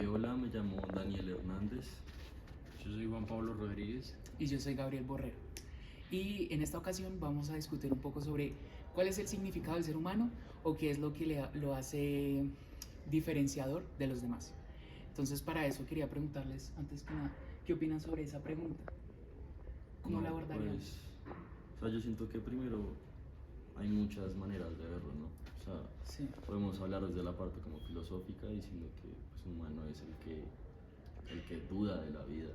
Hola, me llamo Daniel Hernández. Yo soy Juan Pablo Rodríguez. Y yo soy Gabriel Borrero. Y en esta ocasión vamos a discutir un poco sobre cuál es el significado del ser humano o qué es lo que lo hace diferenciador de los demás. Entonces, para eso quería preguntarles, antes que nada, ¿qué opinan sobre esa pregunta? ¿Cómo No, la abordarían? pues, o sea, yo siento que primero hay muchas maneras de verlo, ¿no? O sea, Sí, podemos hablar desde la parte como filosófica, diciendo que pues, un humano es el que duda de la vida.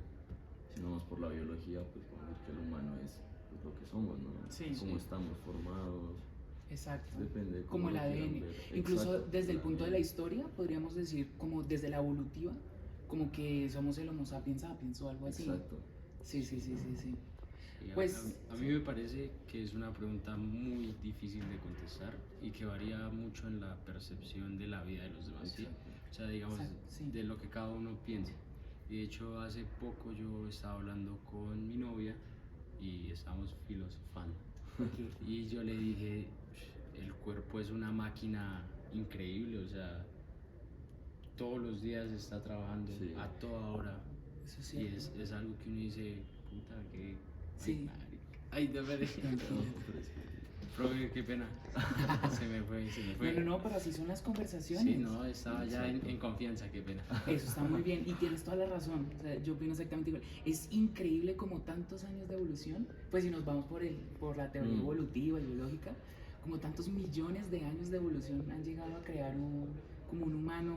Si no vamos por la biología, pues podemos decir que el humano es pues, lo que somos, ¿no? Sí. Cómo Sí. estamos formados, exacto. depende de Como cómo el lo quieran ADN. ver. Incluso Exacto, desde el punto de la ADN. historia, podríamos decir, como desde la evolutiva, como que somos el Homo sapiens sapiens o algo así. Exacto. Sí, sí, sí, sí, sí. Y Pues, a mí me parece que es una pregunta muy difícil de contestar y que varía mucho en la percepción de la vida de los demás, ¿sí? Exacto. O sea, digamos, Exacto, sí. de lo que cada uno piensa. Y de hecho, hace poco yo estaba hablando con mi novia y estábamos filosofando. Ok. Y yo le dije, el cuerpo es una máquina increíble, o sea, todos los días está trabajando Sí. a toda hora. Eso es Y cierto. es algo que uno dice, puta, que... Sí. Ay, no me dejes. No, pero es que- Profe, qué pena. Se me fue. No, pero así son las conversaciones. Sí, no, estaba ya Exacto. en confianza, qué pena. Eso está muy bien y tienes toda la razón. O sea, yo opino exactamente igual. Es increíble como tantos años de evolución, pues si nos vamos por la teoría evolutiva y biológica, como tantos millones de años de evolución han llegado a crear como un humano,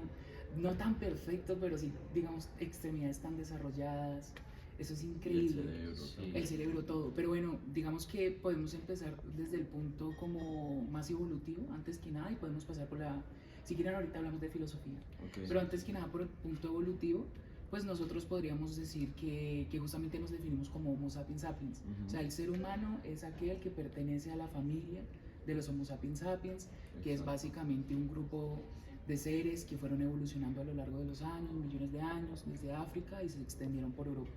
no tan perfecto, pero sí, digamos, extremidades tan desarrolladas. Eso es Y el increíble. cerebro Sí. también. El cerebro, todo. Pero bueno, digamos que podemos empezar desde el punto como más evolutivo, antes que nada, y podemos pasar por la... Si quieren, ahorita hablamos de filosofía. Ok. Pero antes que nada, por el punto evolutivo, pues nosotros podríamos decir que justamente nos definimos como Homo sapiens sapiens. Ujú. O sea, el ser humano es aquel que pertenece a la familia de los Homo sapiens sapiens, que es Exacto. básicamente un grupo de seres que fueron evolucionando a lo largo de los años, millones de años, desde África y se extendieron por Europa.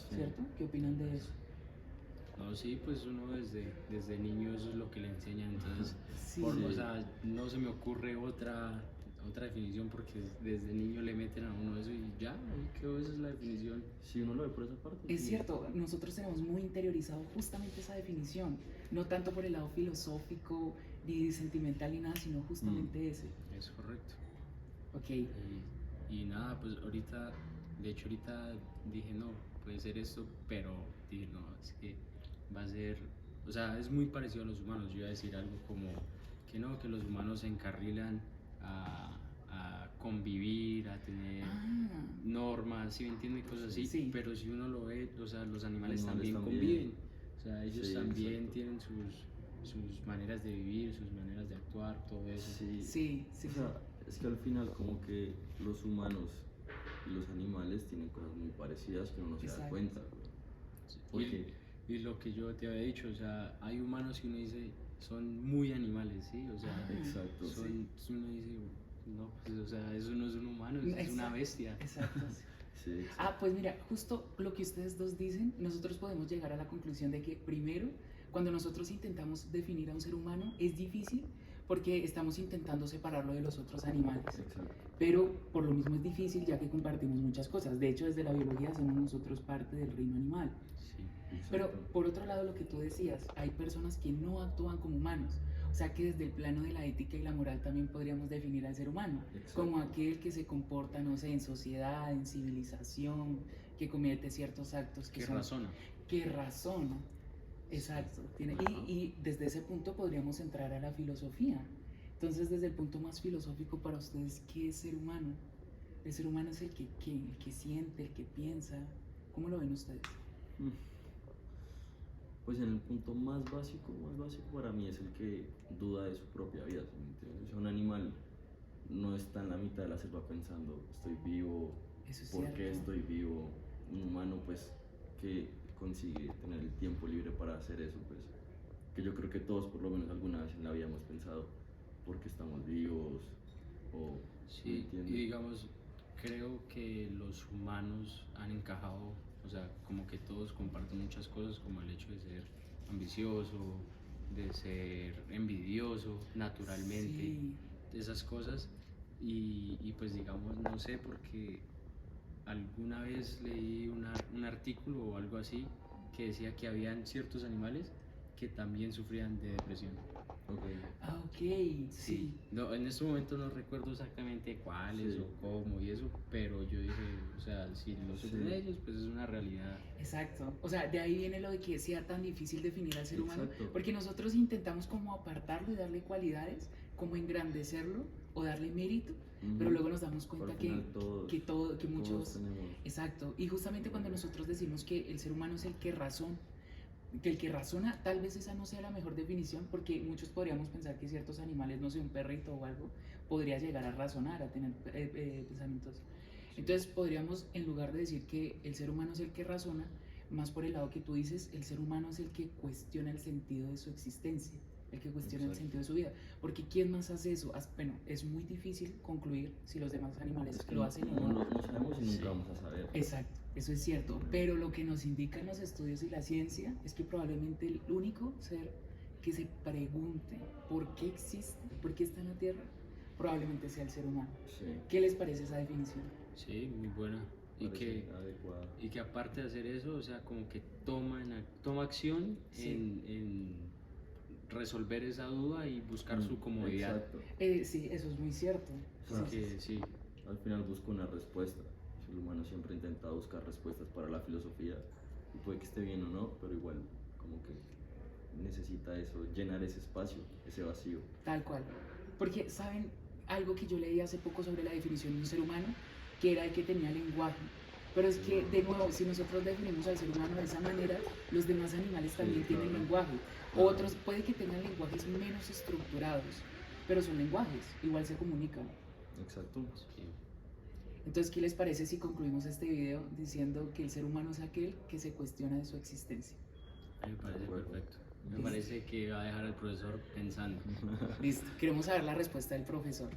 Sí. ¿Cierto? ¿Qué opinan de eso? No, sí, pues uno desde niño eso es lo que le enseñan, entonces, Sí. o sea, no se me ocurre otra definición porque desde niño le meten a uno eso y ya, ahí quedó, esa es la definición. Si uno lo ve por esa parte. Es sí. cierto, nosotros tenemos muy interiorizado justamente esa definición, no tanto por el lado filosófico ni sentimental ni nada, sino justamente ese. Es correcto. Ok, Y nada, pues ahorita dije no, puede ser esto, pero dije no, es que va a ser, o sea, es muy parecido a los humanos. Yo iba a decir algo como que no, que los humanos se encarrilan a convivir, a tener ah, normas, ¿sí me entienden? Cosas así, Sí. pero si uno lo ve, o sea, los animales Los animales también también. conviven, o sea, ellos Sí, también exacto. tienen sus maneras de vivir, sus maneras de actuar, todo eso. Sí. sí, sí, O sea, es que al final como que los humanos y los animales tienen cosas muy parecidas que uno no se da Exacto. cuenta. Sí, Porque y lo que yo te había dicho, o sea, hay humanos que uno dice son muy animales, ¿sí? O sea, exacto. uno dice, no, pues, o sea, eso no es un humano, eso es una Exacto. bestia. Exacto. Sí. Sí, exacto. Ah, pues mira, justo lo que ustedes dos dicen, nosotros podemos llegar a la conclusión de que primero, cuando nosotros intentamos definir a un ser humano, es difícil porque estamos intentando separarlo de los otros animales. Exacto. Pero por lo mismo es difícil ya que compartimos muchas cosas. De hecho, desde la biología somos nosotros parte del reino animal. Sí. Pero Exacto. por otro lado, lo que tú decías, hay personas que no actúan como humanos. O sea que desde el plano de la ética y la moral también podríamos definir al ser humano Exacto. como aquel que se comporta, no sé, en sociedad, en civilización, que comete ciertos actos Que razona. que razona. Exacto. Ajá. Y desde ese punto podríamos entrar a la filosofía. Entonces, desde el punto más filosófico para ustedes, ¿qué es ser humano? El ser humano es el que siente, el que piensa. ¿Cómo lo ven ustedes? Mm. Pues en el punto más básico para mí es el que duda de su propia vida, ¿sí me entiendes? O sea, un animal no está en la mitad de la selva pensando, estoy vivo, Eso es ¿por qué cierto. estoy vivo? Un humano, pues, que consigue tener el tiempo libre para hacer eso, pues, que yo creo que todos por lo menos alguna vez en la vida hemos pensado, ¿por qué estamos vivos? O, ¿me Sí, y entiendes? digamos, creo que los humanos han encajado, o sea, como que todos comparten muchas cosas, como el hecho de ser ambicioso, de ser envidioso naturalmente, Sí. esas cosas, y pues digamos, no sé, porque alguna vez leí un artículo o algo así que decía que habían ciertos animales que también sufrían de depresión. Ok. Ah, ok, sí. No, en este momento no recuerdo exactamente cuáles Sí. o cómo y eso, pero yo dije, o sea, si lo sufren Sí. ellos, pues es una realidad. Exacto. O sea, de ahí viene lo de que sea tan difícil definir al ser humano, Exacto. porque nosotros intentamos como apartarlo y darle cualidades, como engrandecerlo o darle mérito, pero Ujú. luego nos damos Pero cuenta al que, final todos, que todo, que todos muchos... tenemos. Exacto. Y justamente cuando nosotros decimos que el ser humano es el que razona, que el que razona, tal vez esa no sea la mejor definición, porque muchos podríamos pensar que ciertos animales, no sé, un perrito o algo, podría llegar a razonar, a tener pensamientos. Entonces podríamos, en lugar de decir que el ser humano es el que razona, más por el lado que tú dices, el ser humano es el que cuestiona el sentido de su existencia, el que cuestiona el Exacto. sentido de su vida. Porque ¿quién más hace eso? Bueno, es muy difícil concluir si los demás animales Es que lo hacen o no, no. no sabemos y nunca Sí. vamos a saber. Exacto, eso es cierto, pero lo que nos indican los estudios y la ciencia es que probablemente el único ser que se pregunte por qué existe, por qué está en la Tierra, probablemente sea el ser humano. Sí. ¿Qué les parece esa definición? Sí, muy buena. Y Parece que, adecuado. y que aparte de hacer eso, o sea, como que toma acción Sí. en resolver esa duda y buscar su comodidad. Exacto. Sí, eso es muy cierto. Sí, Porque sí, Al final busca una respuesta. El humano siempre intenta buscar respuestas para la filosofía. Y puede que esté bien o no, pero igual como que necesita eso, llenar ese espacio, ese vacío. tal cual. Porque, ¿saben? Algo que yo leí hace poco sobre la definición de un ser humano, que era el que tenía lenguaje. Pero es que, de nuevo, si nosotros definimos al ser humano de esa manera, los demás animales también tienen claro. lenguaje. Claro. Otros puede que tengan lenguajes menos estructurados, pero son lenguajes, igual se comunican. Exacto. sí. Entonces, ¿qué les parece si concluimos este video diciendo que el ser humano es aquel que se cuestiona de su existencia? A mí me parece De acuerdo. perfecto. Me Listo. parece que va a dejar al profesor pensando. Listo, queremos saber la respuesta del profesor.